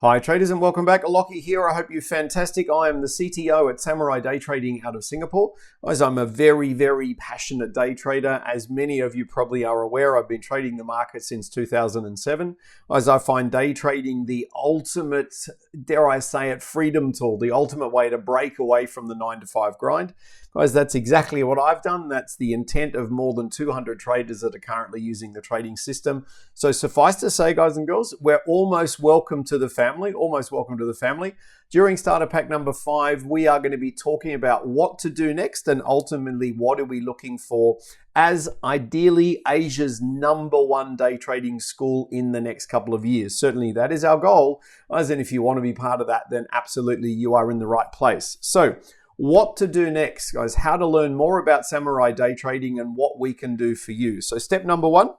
Hi traders and welcome back. Lachie here. I hope you're fantastic. I am the CTO at Samurai Day Trading out of Singapore. Guys, I'm a very passionate day trader. As many of you probably are aware, I've been trading the market since 2007. As I find day trading the ultimate, dare I say it, freedom tool, the ultimate way to break away from the 9-to-5 grind. Guys, that's exactly what I've done. That's the intent of more than 200 traders that are currently using the trading system. So suffice to say, guys and girls, we're almost welcome to the family, During starter pack number 5, we are going to be talking about what to do next and ultimately what are we looking for as ideally Asia's #1 day trading school in the next couple of years. Certainly that is our goal. As in, if you want to be part of that, then absolutely you are in the right place. So what to do next, guys, how to learn more about Samurai Day Trading and what we can do for you. So step number 1,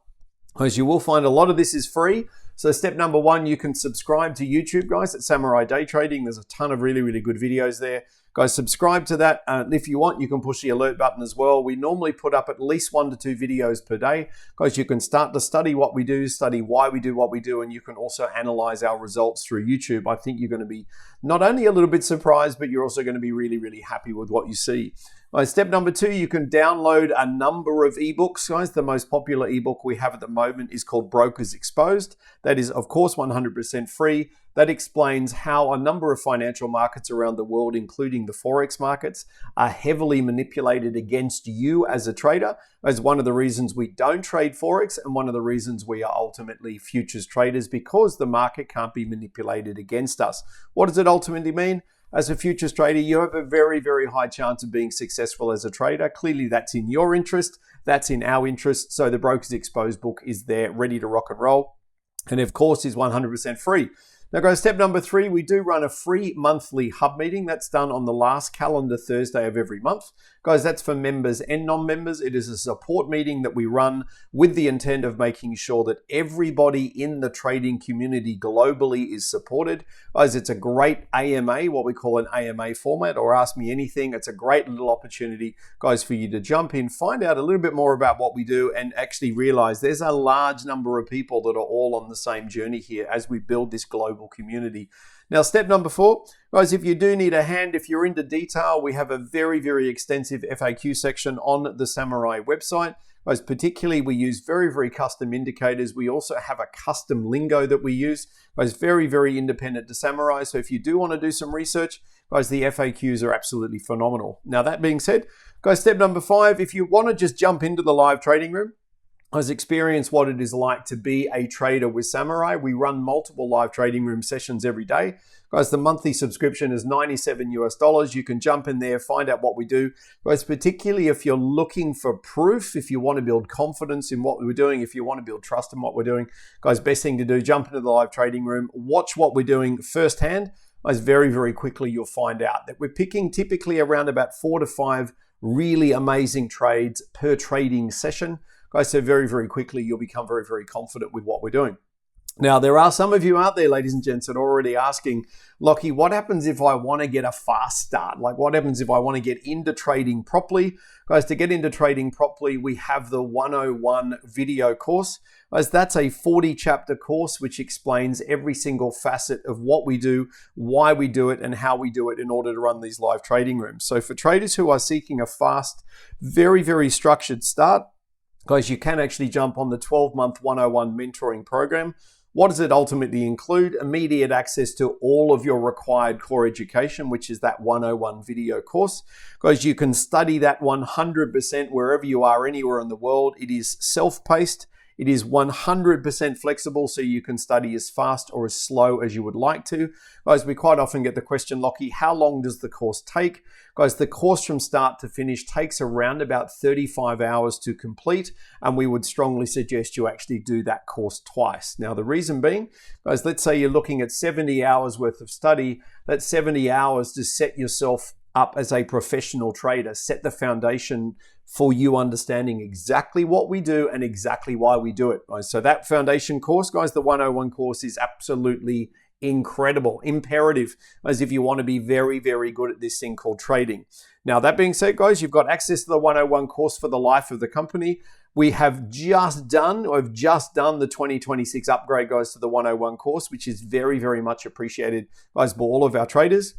as you will find a lot of this is free. So step number 1, you can subscribe to YouTube, guys, at Samurai Day Trading. There's a ton of really good videos there. Guys, subscribe to that. If you want, you can push the alert button as well. We normally put up at least 1 to 2 videos per day. Guys, you can start to study what we do, study why we do what we do, and you can also analyze our results through YouTube. I think you're going to be not only a little bit surprised, but you're also going to be really happy with what you see. Step number 2, you can download a number of ebooks, guys. The most popular ebook we have at the moment is called Brokers Exposed. That is, of course, 100% free. That explains how a number of financial markets around the world, including the Forex markets, are heavily manipulated against you as a trader. As one of the reasons we don't trade Forex and one of the reasons we are ultimately futures traders, because the market can't be manipulated against us. What does it ultimately mean? As a futures trader, you have a very high chance of being successful as a trader. Clearly, that's in your interest. That's in our interest. So the Brokers Exposed book is there, ready to rock and roll. And of course, is 100% free. Now, guys, step number 3, we do run a free monthly hub meeting. That's done on the last calendar Thursday of every month. Guys, that's for members and non-members. It is a support meeting that we run with the intent of making sure that everybody in the trading community globally is supported. Guys, it's a great AMA, what we call an AMA format, or Ask Me Anything. It's a great little opportunity, guys, for you to jump in, find out a little bit more about what we do, and actually realize there's a large number of people that are all on the same journey here as we build this global community. Now, step number 4, guys, if you do need a hand, if you're into detail, we have a very extensive FAQ section on the Samurai website. Guys, particularly we use very custom indicators. We also have a custom lingo that we use. Guys, very independent to Samurai. So if you do want to do some research, guys, the FAQs are absolutely phenomenal. Now, that being said, guys, step number 5, if you want to just jump into the live trading room, guys, experience what it is like to be a trader with Samurai. We run multiple live trading room sessions every day. Guys, the monthly subscription is $97 US. You can jump in there, find out what we do. Guys, particularly if you're looking for proof, if you want to build confidence in what we're doing, if you want to build trust in what we're doing, guys, best thing to do, jump into the live trading room, watch what we're doing firsthand. Guys, very quickly you'll find out that we're picking typically around about 4 to 5 really amazing trades per trading session. Guys, so very quickly, you'll become very confident with what we're doing. Now, there are some of you out there, ladies and gents, that are already asking, Lachie, what happens if I want to get a fast start? Like, what happens if I want to get into trading properly? Guys, to get into trading properly, we have the 101 video course. Guys, that's a 40-chapter course which explains every single facet of what we do, why we do it, and how we do it in order to run these live trading rooms. So for traders who are seeking a fast, very structured start, guys, you can actually jump on the 12-month 101 mentoring program. What does it ultimately include? Immediate access to all of your required core education, which is that 101 video course. Guys, you can study that 100% wherever you are, anywhere in the world. It is self-paced. It is 100% flexible, so you can study as fast or as slow as you would like to. Guys, we quite often get the question, Lachie, how long does the course take? Guys, the course from start to finish takes around about 35 hours to complete, and we would strongly suggest you actually do that course twice. Now, the reason being, guys, let's say you're looking at 70 hours worth of study. That's 70 hours to set yourself up as a professional trader, set the foundation for you understanding exactly what we do and exactly why we do it. So that foundation course, guys, the 101 course is absolutely incredible, imperative, as if you want to be very good at this thing called trading. Now, that being said, guys, you've got access to the 101 course for the life of the company. We have just done, I've just done the 2026 upgrade, guys, to the 101 course, which is very, very much appreciated, guys, by all of our traders.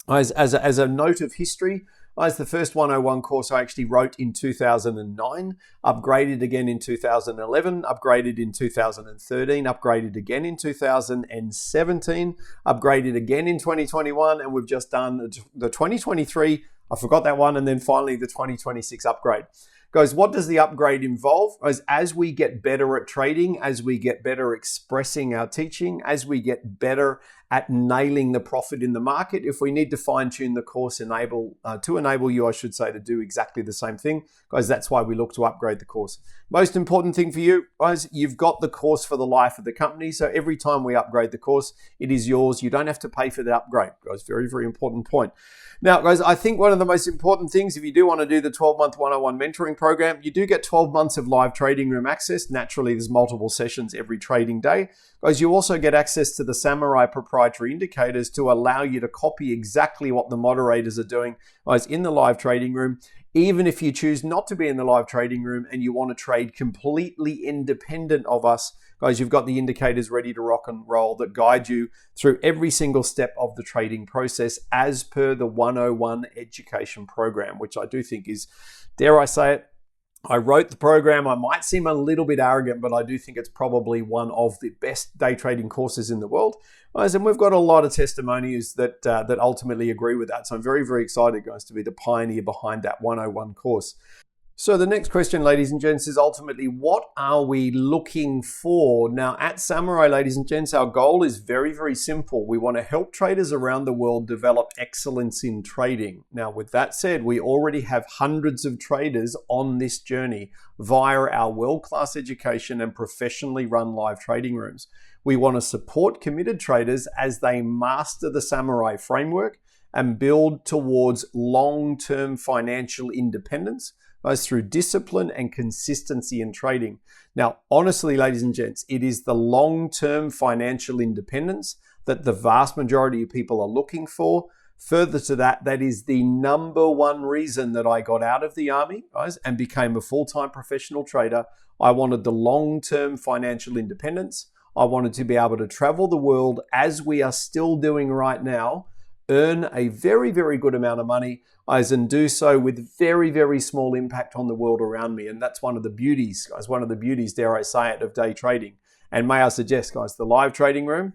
Guys, as a note of history, guys, the first 101 course I actually wrote in 2009, upgraded again in 2011, upgraded in 2013, upgraded again in 2017, upgraded again in 2021, and we've just done the 2023, I forgot that one, and then finally the 2026 upgrade. Guys, what does the upgrade involve? Guys, as we get better at trading, as we get better expressing our teaching, as we get better at nailing the profit in the market, if we need to fine tune the course to enable you, I should say, to do exactly the same thing, guys, that's why we look to upgrade the course. Most important thing for you, guys, you've got the course for the life of the company. So every time we upgrade the course, it is yours. You don't have to pay for the upgrade, guys. Very, very important point. Now, guys, I think one of the most important things, if you do want to do the 12-month 101 mentoring program, you do get 12 months of live trading room access. Naturally, there's multiple sessions every trading day. Guys, you also get access to the Samurai proprietary indicators to allow you to copy exactly what the moderators are doing, guys, in the live trading room. Even if you choose not to be in the live trading room and you want to trade completely independent of us, guys, you've got the indicators ready to rock and roll that guide you through every single step of the trading process as per the 101 education program, which I do think is, dare I say it, I wrote the program. I might seem a little bit arrogant, but I do think it's probably one of the best day trading courses in the world. Guys, and we've got a lot of testimonies that ultimately agree with that. So I'm very, very excited, guys, to be the pioneer behind that 101 course. So the next question, ladies and gents, is ultimately, what are we looking for? Now, at Samurai, ladies and gents, our goal is very, very simple. We want to help traders around the world develop excellence in trading. Now, with that said, we already have hundreds of traders on this journey via our world-class education and professionally run live trading rooms. We want to support committed traders as they master the Samurai framework and build towards long-term financial independence, guys, through discipline and consistency in trading. Now, honestly, ladies and gents, it is the long-term financial independence that the vast majority of people are looking for. Further to that, that is the number one reason that I got out of the army, guys, and became a full-time professional trader. I wanted the long-term financial independence. I wanted to be able to travel the world as we are still doing right now, earn a very, very good amount of money, guys, and do so with very, very small impact on the world around me. And that's one of the beauties, guys, one of the beauties, dare I say it, of day trading. And may I suggest, guys, the live trading room,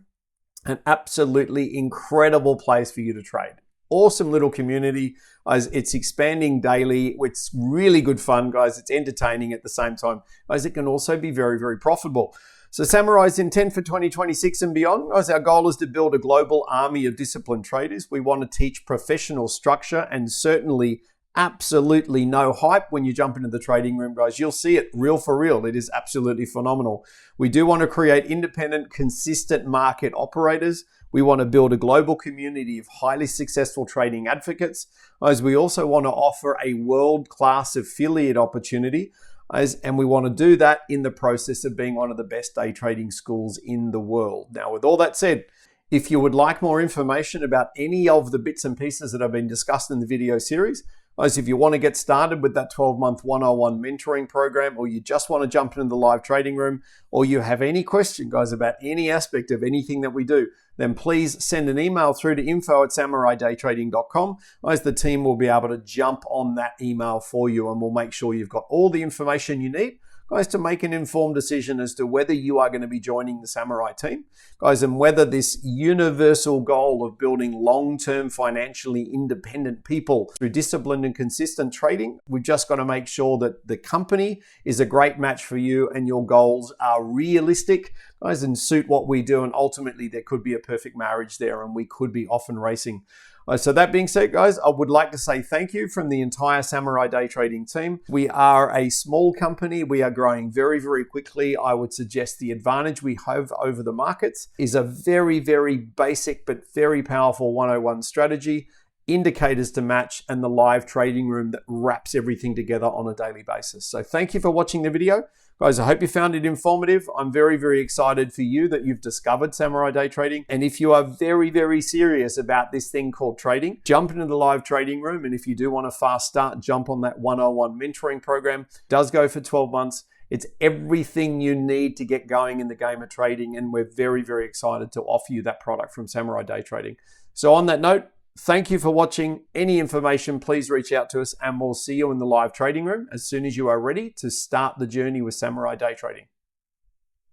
an absolutely incredible place for you to trade. Awesome little community, guys. It's expanding daily. It's really good fun, guys. It's entertaining at the same time. Guys, it can also be very, very profitable. So Samurai's intent for 2026 and beyond, guys, our goal is to build a global army of disciplined traders. We want to teach professional structure and certainly absolutely no hype when you jump into the trading room, guys. You'll see it real for real. It is absolutely phenomenal. We do want to create independent, consistent market operators. We want to build a global community of highly successful trading advocates. Guys, we also want to offer a world-class affiliate opportunity. And we want to do that in the process of being one of the best day trading schools in the world. Now, with all that said, if you would like more information about any of the bits and pieces that have been discussed in the video series, guys, if you want to get started with that 12-month 101 mentoring program, or you just want to jump into the live trading room, or you have any question, guys, about any aspect of anything that we do, then please send an email through to info@samuraidaytrading.com. Guys, the team will be able to jump on that email for you, and we'll make sure you've got all the information you need, guys, to make an informed decision as to whether you are going to be joining the Samurai team, guys, and whether this universal goal of building long-term financially independent people through disciplined and consistent trading, we've just got to make sure that the company is a great match for you and your goals are realistic, guys, and suit what we do. And ultimately, there could be a perfect marriage there and we could be off and racing. So that being said, guys, I would like to say thank you from the entire Samurai Day Trading team. We are a small company. We are growing very, very quickly. I would suggest the advantage we have over the markets is a very, very basic but very powerful 101 strategy, indicators to match, and the live trading room that wraps everything together on a daily basis. So thank you for watching the video. Guys, I hope you found it informative. I'm very, very excited for you that you've discovered Samurai Day Trading. And if you are very, very serious about this thing called trading, jump into the live trading room. And if you do want a fast start, jump on that 101 mentoring program. It does go for 12 months. It's everything you need to get going in the game of trading. And we're very, very excited to offer you that product from Samurai Day Trading. So on that note, thank you for watching. Any information, please reach out to us and we'll see you in the live trading room as soon as you are ready to start the journey with Samurai Day Trading.